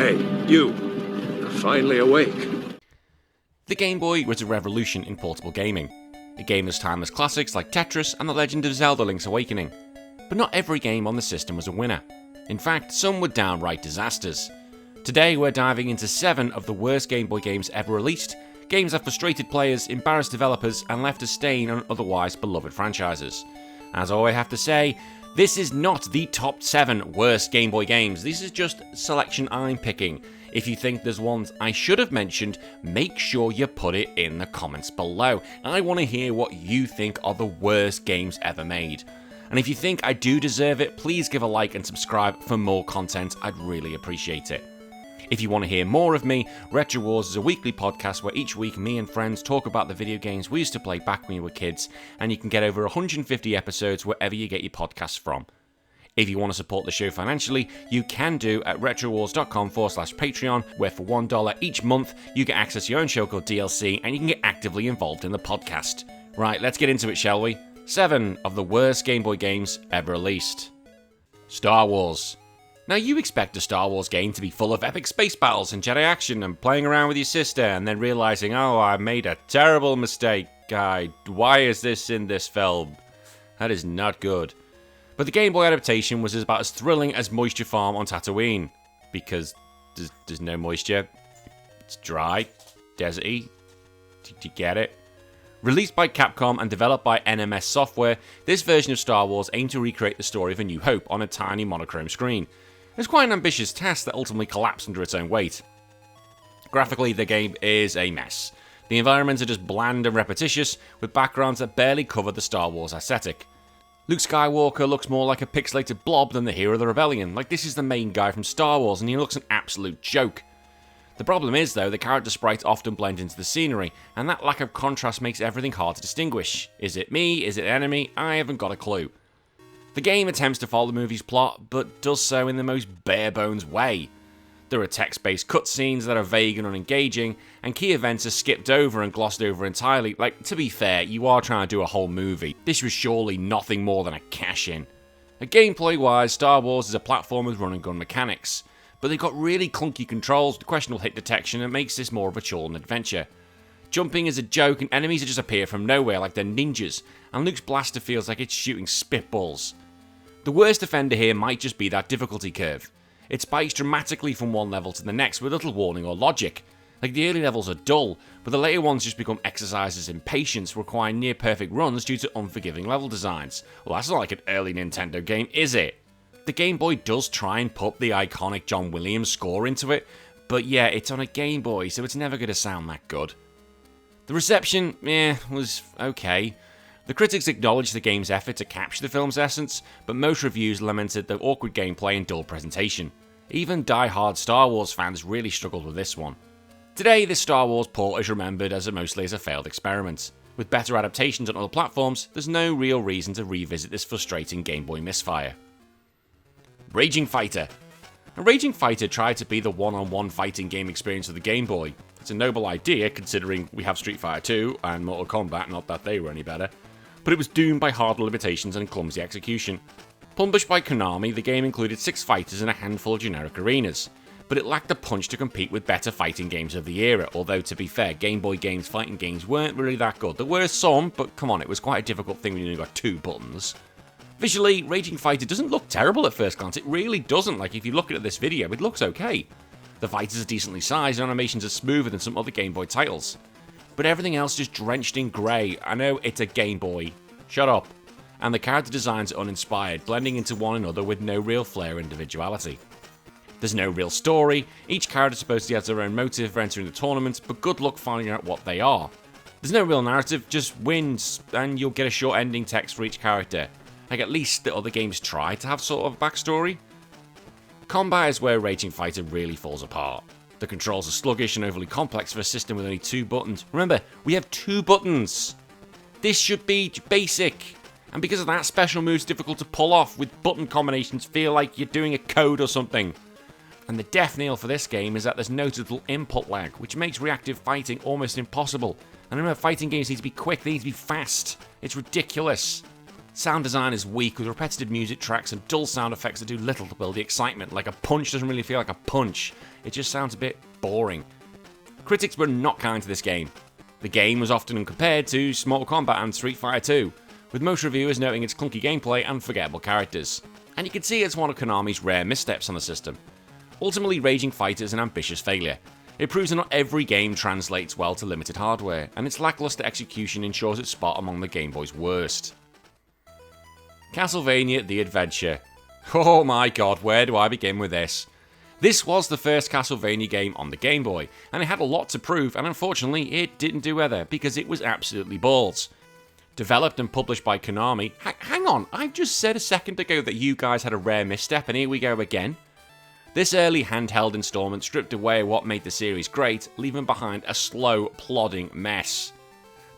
Hey, you. You're finally awake. The Game Boy was a revolution in portable gaming. It gave us timeless classics like Tetris and The Legend of Zelda: Link's Awakening. But not every game on the system was a winner. In fact, some were downright disasters. Today we're diving into 7 of the worst Game Boy games ever released, games that frustrated players, embarrassed developers, and left a stain on otherwise beloved franchises. As I always have to say, this is not the top 7 worst Game Boy games. This is just a selection I'm picking. If you think there's ones I should have mentioned, make sure you put it in the comments below. I want to hear what you think are the worst games ever made. And if you think I do deserve it, please give a like and subscribe for more content. I'd really appreciate it. If you want to hear more of me, Retro Wars is a weekly podcast where each week me and friends talk about the video games we used to play back when we were kids, and you can get over 150 episodes wherever you get your podcasts from. If you want to support the show financially, you can do at retrowars.com/Patreon, where for $1 each month, you get access to your own show called DLC, and you can get actively involved in the podcast. Right, let's get into it, shall we? 7 of the worst Game Boy games ever released. Star Wars. Now, you expect a Star Wars game to be full of epic space battles and Jedi action and playing around with your sister and then realizing, oh, I made a terrible mistake. Why is this in this film? That is not good. But the Game Boy adaptation was about as thrilling as Moisture Farm on Tatooine. Because there's no moisture. It's dry, deserty. Do you get it? Released by Capcom and developed by NMS Software, this version of Star Wars aimed to recreate the story of A New Hope on a tiny monochrome screen. It was quite an ambitious task that ultimately collapsed under its own weight. Graphically, the game is a mess. The environments are just bland and repetitious, with backgrounds that barely cover the Star Wars aesthetic. Luke Skywalker looks more like a pixelated blob than the hero of the rebellion, like this is the main guy from Star Wars and he looks an absolute joke. The problem is, though, the character sprites often blend into the scenery, and that lack of contrast makes everything hard to distinguish. Is it me? Is it enemy? I haven't got a clue. The game attempts to follow the movie's plot, but does so in the most bare-bones way. There are text-based cutscenes that are vague and unengaging, and key events are skipped over and glossed over entirely. Like, to be fair, you are trying to do a whole movie. This was surely nothing more than a cash-in. Gameplay-wise, Star Wars is a platform with run-and-gun mechanics, but they've got really clunky controls with questionable hit detection and makes this more of a chore and adventure. Jumping is a joke and enemies just appear from nowhere like they're ninjas, and Luke's blaster feels like it's shooting spitballs. The worst offender here might just be that difficulty curve. It spikes dramatically from one level to the next with little warning or logic. Like, the early levels are dull, but the later ones just become exercises in patience, requiring near-perfect runs due to unforgiving level designs. Well, that's not like an early Nintendo game, is it? The Game Boy does try and put the iconic John Williams score into it, but yeah, it's on a Game Boy, so it's never going to sound that good. The reception, was okay. The critics acknowledged the game's effort to capture the film's essence, but most reviews lamented the awkward gameplay and dull presentation. Even die-hard Star Wars fans really struggled with this one. Today, this Star Wars port is remembered mostly as a failed experiment. With better adaptations on other platforms, there's no real reason to revisit this frustrating Game Boy misfire. Raging Fighter. A Raging Fighter tried to be the one-on-one fighting game experience of the Game Boy. It's a noble idea, considering we have Street Fighter 2 and Mortal Kombat, not that they were any better, but it was doomed by hard limitations and clumsy execution. Published by Konami, the game included 6 fighters and a handful of generic arenas, but it lacked the punch to compete with better fighting games of the era, although to be fair, Game Boy games fighting games weren't really that good. There were some, but come on, it was quite a difficult thing when you only got 2 buttons. Visually, Raging Fighter doesn't look terrible at first glance, it really doesn't. Like, if you look at this video, it looks okay. The fighters are decently sized and animations are smoother than some other Game Boy titles. But everything else is drenched in grey. I know it's a Game Boy. Shut up. And the character designs are uninspired, blending into one another with no real flair or individuality. There's no real story, each character supposedly has their own motive for entering the tournament, but good luck finding out what they are. There's no real narrative, just wins, and you'll get a short ending text for each character. Like, at least the other games try to have sort of a backstory. Combat is where Raging Fighter really falls apart. The controls are sluggish and overly complex for a system with only 2 buttons. Remember, we have 2 buttons! This should be basic! And because of that, special moves difficult to pull off, with button combinations feel like you're doing a code or something. And the death knell for this game is that there's noticeable input lag, which makes reactive fighting almost impossible. And remember, fighting games need to be quick, they need to be fast. It's ridiculous. Sound design is weak, with repetitive music tracks and dull sound effects that do little to build the excitement. Like a punch doesn't really feel like a punch. It just sounds a bit boring. Critics were not kind to this game. The game was often compared to Mortal Kombat and Street Fighter 2, with most reviewers noting its clunky gameplay and forgettable characters. And you can see it's one of Konami's rare missteps on the system. Ultimately, Raging Fighter is an ambitious failure. It proves that not every game translates well to limited hardware, and its lackluster execution ensures its spot among the Game Boy's worst. Castlevania The Adventure. Oh my god, where do I begin with this? This was the first Castlevania game on the Game Boy, and it had a lot to prove, and unfortunately it didn't do either, because it was absolutely balls. Developed and published by Konami. Hang on, I just said a second ago that you guys had a rare misstep, and here we go again. This early handheld installment stripped away what made the series great, leaving behind a slow, plodding mess.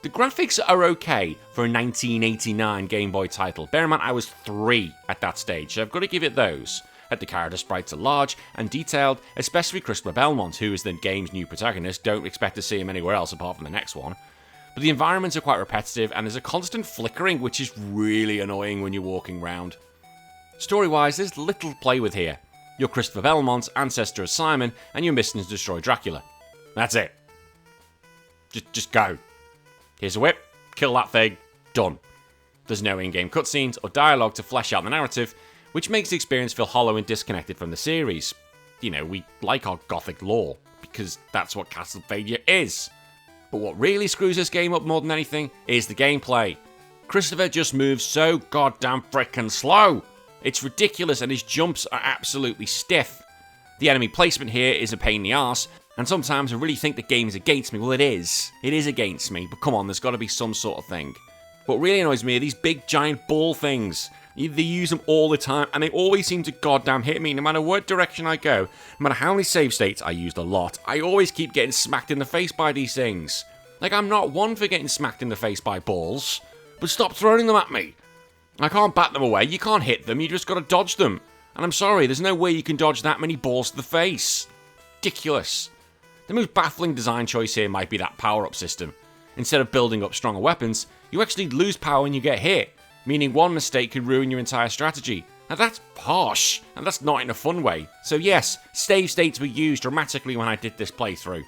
The graphics are okay for a 1989 Game Boy title. Bear in mind, I was 3 at that stage, so I've got to give it those. The character sprites are large and detailed, especially Christopher Belmont, who is the game's new protagonist. Don't expect to see him anywhere else apart from the next one. But the environments are quite repetitive, and there's a constant flickering, which is really annoying when you're walking around. Story-wise, there's little to play with here. You're Christopher Belmont, ancestor of Simon, and your mission is to destroy Dracula. That's it. Just go. Here's a whip, kill that thing, done. There's no in-game cutscenes or dialogue to flesh out the narrative, which makes the experience feel hollow and disconnected from the series. You know, we like our gothic lore, because that's what Castlevania is. But what really screws this game up more than anything is the gameplay. Christopher just moves so goddamn frickin' slow. It's ridiculous, and his jumps are absolutely stiff. The enemy placement here is a pain in the arse, and sometimes I really think the game is against me. Well, it is. It is against me, but come on, there's got to be some sort of thing. What really annoys me are these big giant ball things. They use them all the time, and they always seem to goddamn hit me no matter what direction I go. No matter how many save states I used a lot, I always keep getting smacked in the face by these things. Like, I'm not one for getting smacked in the face by balls, but stop throwing them at me. I can't bat them away, you can't hit them, you just gotta dodge them. And I'm sorry, there's no way you can dodge that many balls to the face. Ridiculous. The most baffling design choice here might be that power-up system. Instead of building up stronger weapons, you actually lose power when you get hit, meaning one mistake could ruin your entire strategy. Now that's harsh, and that's not in a fun way. So yes, save states were used dramatically when I did this playthrough.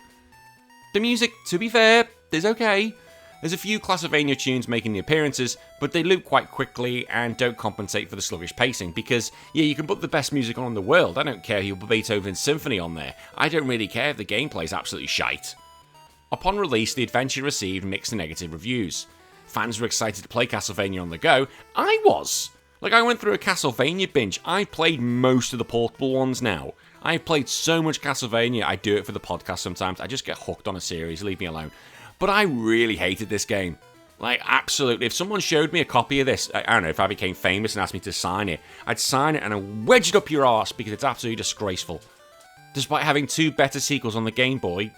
The music, to be fair, is okay. There's a few Castlevania tunes making the appearances, but they loop quite quickly and don't compensate for the sluggish pacing, because, yeah, you can put the best music on in the world. I don't care if you put Beethoven's Symphony on there. I don't really care if the gameplay is absolutely shite. Upon release, the adventure received mixed and negative reviews. Fans were excited to play Castlevania on the go. I was! Like, I went through a Castlevania binge. I played most of the portable ones now. I've played so much Castlevania, I do it for the podcast sometimes. I just get hooked on a series, leave me alone. But I really hated this game. Like, absolutely. If someone showed me a copy of this, I don't know, if I became famous and asked me to sign it, I'd sign it and I'd wedge it up your arse because it's absolutely disgraceful. Despite having 2 better sequels on the Game Boy,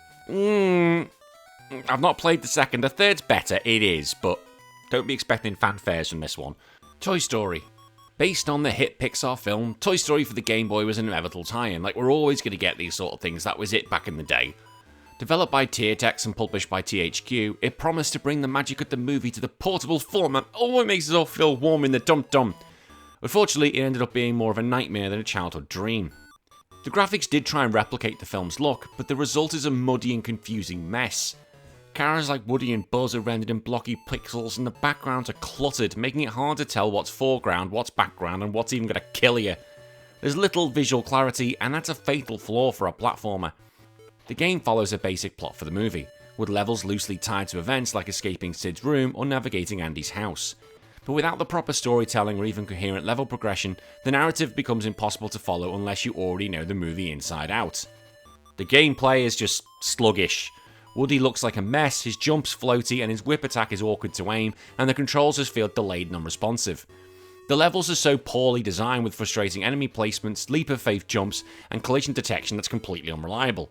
I've not played the second. The third's better, it is, but don't be expecting fanfares from this one. Toy Story. Based on the hit Pixar film, Toy Story for the Game Boy was an inevitable tie-in. Like, we're always going to get these sort of things. That was it back in the day. Developed by Tiertex and published by THQ, it promised to bring the magic of the movie to the portable format. Oh, it makes us all feel warm in the dum-dum. Unfortunately, it ended up being more of a nightmare than a childhood dream. The graphics did try and replicate the film's look, but the result is a muddy and confusing mess. Characters like Woody and Buzz are rendered in blocky pixels, and the backgrounds are cluttered, making it hard to tell what's foreground, what's background, and what's even going to kill you. There's little visual clarity, and that's a fatal flaw for a platformer. The game follows a basic plot for the movie, with levels loosely tied to events like escaping Sid's room or navigating Andy's house. But without the proper storytelling or even coherent level progression, the narrative becomes impossible to follow unless you already know the movie inside out. The gameplay is just sluggish. Woody looks like a mess, his jump's floaty, and his whip attack is awkward to aim, and the controls just feel delayed and unresponsive. The levels are so poorly designed with frustrating enemy placements, leap of faith jumps, and collision detection that's completely unreliable.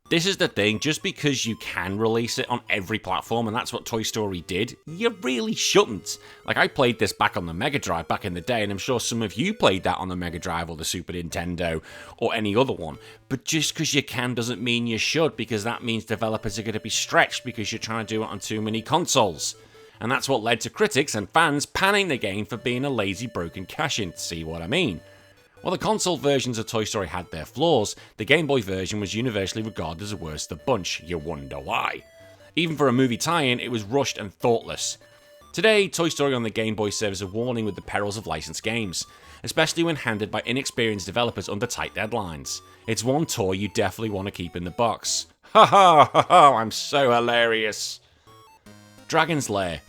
This is the thing, just because you can release it on every platform, and that's what Toy Story did, you really shouldn't. Like, I played this back on the Mega Drive back in the day, and I'm sure some of you played that on the Mega Drive or the Super Nintendo or any other one. But just because you can doesn't mean you should, because that means developers are going to be stretched because you're trying to do it on too many consoles. and that's what led to critics and fans panning the game for being a lazy, broken cash-in. See what I mean? While the console versions of Toy Story had their flaws, the Game Boy version was universally regarded as the worst of the bunch. You wonder why? Even for a movie tie-in, it was rushed and thoughtless. Today, Toy Story on the Game Boy serves a warning with the perils of licensed games, especially when handled by inexperienced developers under tight deadlines. It's one toy you definitely want to keep in the box. Ha ha ha ha, I'm so hilarious. Dragon's Lair.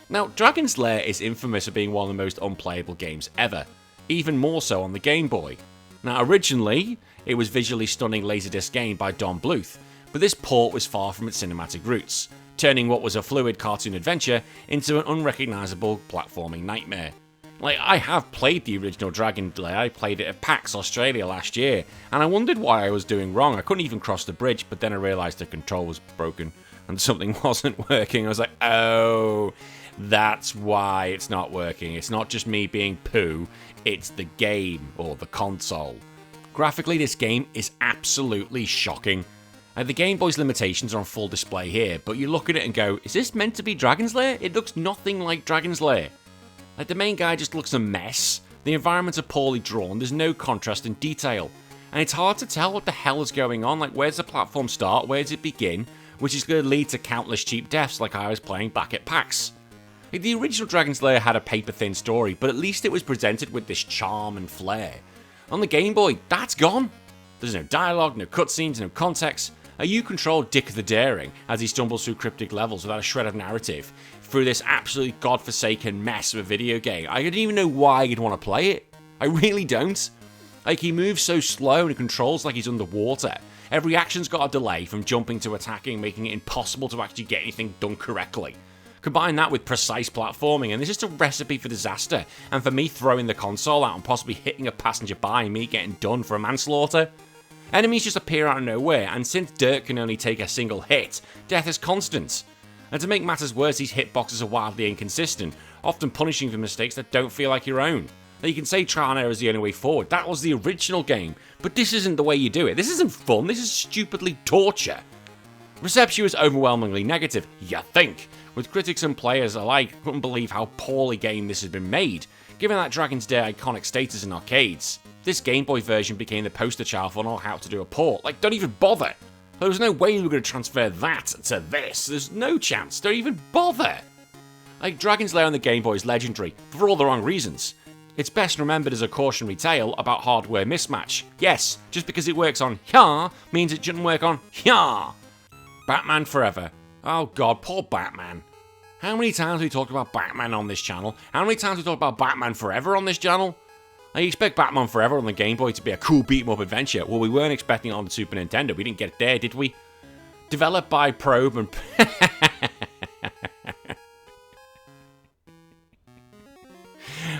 Now, Dragon's Lair is infamous for being one of the most unplayable games ever, even more so on the Game Boy. Now, originally, it was visually stunning laserdisc game by Don Bluth, but this port was far from its cinematic roots, turning what was a fluid cartoon adventure into an unrecognisable platforming nightmare. Like, I have played the original Dragon's Lair. I played it at PAX Australia last year, and I wondered why I was doing wrong. I couldn't even cross the bridge, but then I realised the control was broken and something wasn't working. I was like, oh, that's why it's not working. It's not just me being poo, it's the game, or the console. Graphically, this game is absolutely shocking. The Game Boy's limitations are on full display here, but you look at it and go, is this meant to be Dragon's Lair? It looks nothing like Dragon's Lair. Like, the main guy just looks a mess, the environments are poorly drawn, there's no contrast and detail, and it's hard to tell what the hell is going on. Like, where's the platform start, where does it begin, which is going to lead to countless cheap deaths like I was playing back at PAX. Like, the original Dragon's Lair had a paper-thin story, but at least it was presented with this charm and flair. On the Game Boy, that's gone. There's no dialogue, no cutscenes, no context. You control Dick the Daring as he stumbles through cryptic levels without a shred of narrative through this absolutely godforsaken mess of a video game. I don't even know why you'd want to play it. I really don't. Like, he moves so slow and controls like he's underwater. Every action's got a delay from jumping to attacking, making it impossible to actually get anything done correctly. Combine that with precise platforming, and it's just a recipe for disaster, and for me throwing the console out and possibly hitting a passenger by and me getting done for a manslaughter. Enemies just appear out of nowhere, and since Dirt can only take a single hit, death is constant. And to make matters worse, these hitboxes are wildly inconsistent, often punishing for mistakes that don't feel like your own. Now, you can say trial and error is the only way forward, that was the original game, but this isn't the way you do it. This isn't fun, this is stupidly torture. Reception was overwhelmingly negative, you think, with critics and players alike couldn't believe how poorly game this had been made, given that Dragon's Lair iconic status in arcades. This Game Boy version became the poster child for not how to do a port. Like, don't even bother. There was no way we were going to transfer that to this. There's no chance. Don't even bother. Like, Dragon's Lair on the Game Boy is legendary, for all the wrong reasons. It's best remembered as a cautionary tale about hardware mismatch. Yes, just because it works on here means it shouldn't work on here. Batman Forever. Oh god, poor Batman. How many times have we talked about Batman on this channel? How many times have we talked about Batman Forever on this channel? I expect Batman Forever on the Game Boy to be a cool beat-em-up adventure. Well, we weren't expecting it on the Super Nintendo. We didn't get it there, did we? Developed by Probe and...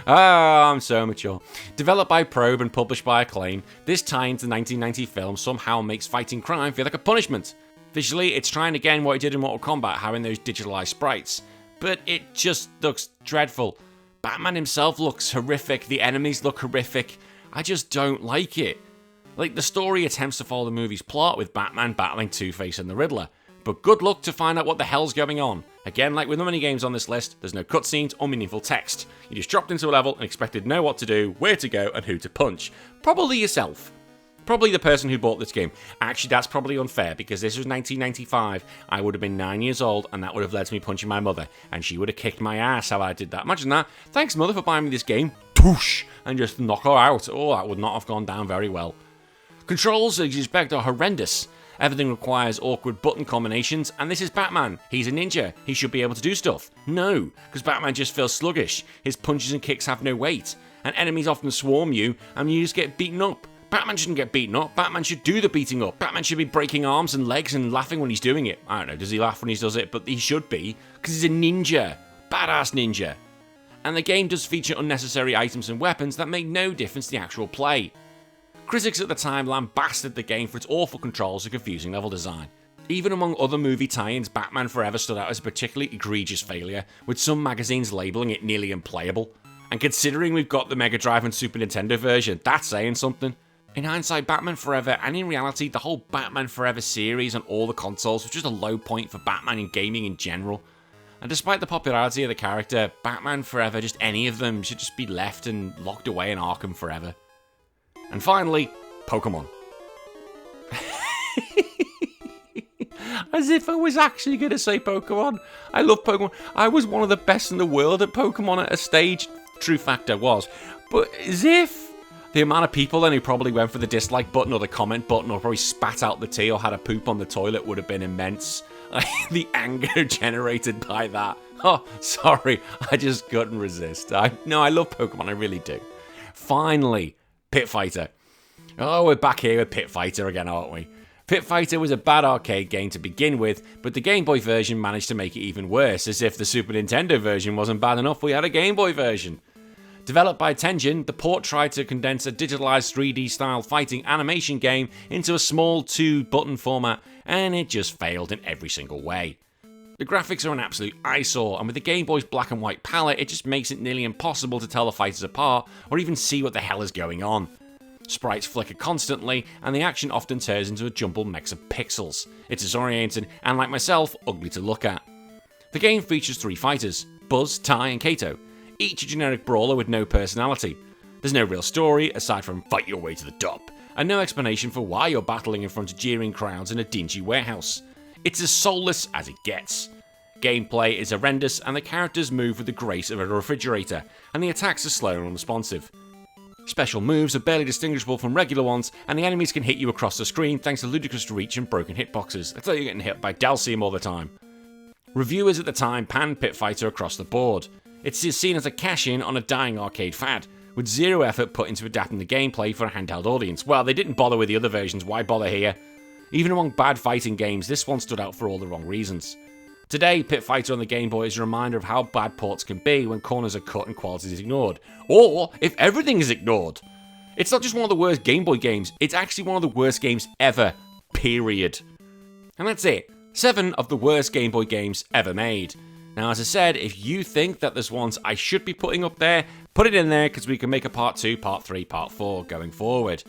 I'm so mature. Developed by Probe and published by Acclaim, this tie-in to the 1990 film somehow makes fighting crime feel like a punishment. Visually, it's trying again what it did in Mortal Kombat, having those digitalized sprites. But it just looks dreadful. Batman himself looks horrific, the enemies look horrific. I just don't like it. Like, the story attempts to follow the movie's plot with Batman battling Two-Face and the Riddler. But good luck to find out what the hell's going on. Again, like with many games on this list, there's no cutscenes or meaningful text. You just dropped into a level and expected to know what to do, where to go, and who to punch. Probably yourself. Probably the person who bought this game. Actually, that's probably unfair, because this was 1995. I would have been 9 years old, and that would have led to me punching my mother, and she would have kicked my ass how I did that. Imagine that. Thanks, mother, for buying me this game. Toosh! And just knock her out. Oh, that would not have gone down very well. Controls, as you expect, are horrendous. Everything requires awkward button combinations, and this is Batman. He's a ninja. He should be able to do stuff. No, because Batman just feels sluggish. His punches and kicks have no weight, and enemies often swarm you, and you just get beaten up. Batman shouldn't get beaten up. Batman should do the beating up. Batman should be breaking arms and legs and laughing when he's doing it. I don't know, does he laugh when he does it? But he should be, because he's a ninja. Badass ninja. And the game does feature unnecessary items and weapons that make no difference to the actual play. Critics at the time lambasted the game for its awful controls and confusing level design. Even among other movie tie-ins, Batman Forever stood out as a particularly egregious failure, with some magazines labelling it nearly unplayable. And considering we've got the Mega Drive and Super Nintendo version, that's saying something. In hindsight, Batman Forever, and in reality, the whole Batman Forever series on all the consoles was just a low point for Batman and gaming in general. And despite the popularity of the character, Batman Forever, just any of them, should just be left and locked away in Arkham forever. And finally, Pokémon. As if I was actually going to say Pokémon. I love Pokémon. I was one of the best in the world at Pokémon at a stage. True fact, I was. But as if the amount of people then who probably went for the dislike button or the comment button or probably spat out the tea or had a poop on the toilet would have been immense. The anger generated by that. Oh, sorry. I just couldn't resist. I love Pokemon. I really do. Finally, Pit Fighter. Oh, we're back here with Pit Fighter again, aren't we? Pit Fighter was a bad arcade game to begin with, but the Game Boy version managed to make it even worse, as if the Super Nintendo version wasn't bad enough, we had a Game Boy version. Developed by Tengen, the port tried to condense a digitalized 3D-style fighting animation game into a small 2-button format, and it just failed in every single way. The graphics are an absolute eyesore, and with the Game Boy's black and white palette, it just makes it nearly impossible to tell the fighters apart, or even see what the hell is going on. Sprites flicker constantly, and the action often turns into a jumbled mix of pixels. It's disorienting, and like myself, ugly to look at. The game features 3 fighters, Buzz, Tai, and Kato, each a generic brawler with no personality. There's no real story, aside from fight your way to the top, and no explanation for why you're battling in front of jeering crowds in a dingy warehouse. It's as soulless as it gets. Gameplay is horrendous, and the characters move with the grace of a refrigerator, and the attacks are slow and unresponsive. Special moves are barely distinguishable from regular ones, and the enemies can hit you across the screen thanks to ludicrous reach and broken hitboxes. It's like you're getting hit by Dalcium all the time. Reviewers at the time panned Pit Fighter across the board. It's seen as a cash-in on a dying arcade fad, with zero effort put into adapting the gameplay for a handheld audience. Well, they didn't bother with the other versions, why bother here? Even among bad fighting games, this one stood out for all the wrong reasons. Today, Pit Fighter on the Game Boy is a reminder of how bad ports can be when corners are cut and quality is ignored. Or if everything is ignored. It's not just one of the worst Game Boy games, it's actually one of the worst games ever. Period. And that's it. 7 of the worst Game Boy games ever made. Now, as I said, if you think that there's ones I should be putting up there, put it in there because we can make a part 2, part 3, part 4 going forward.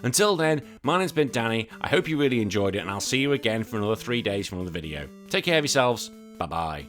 Until then, my name's been Danny, I hope you really enjoyed it, and I'll see you again for another 3 days from another video. Take care of yourselves, bye bye.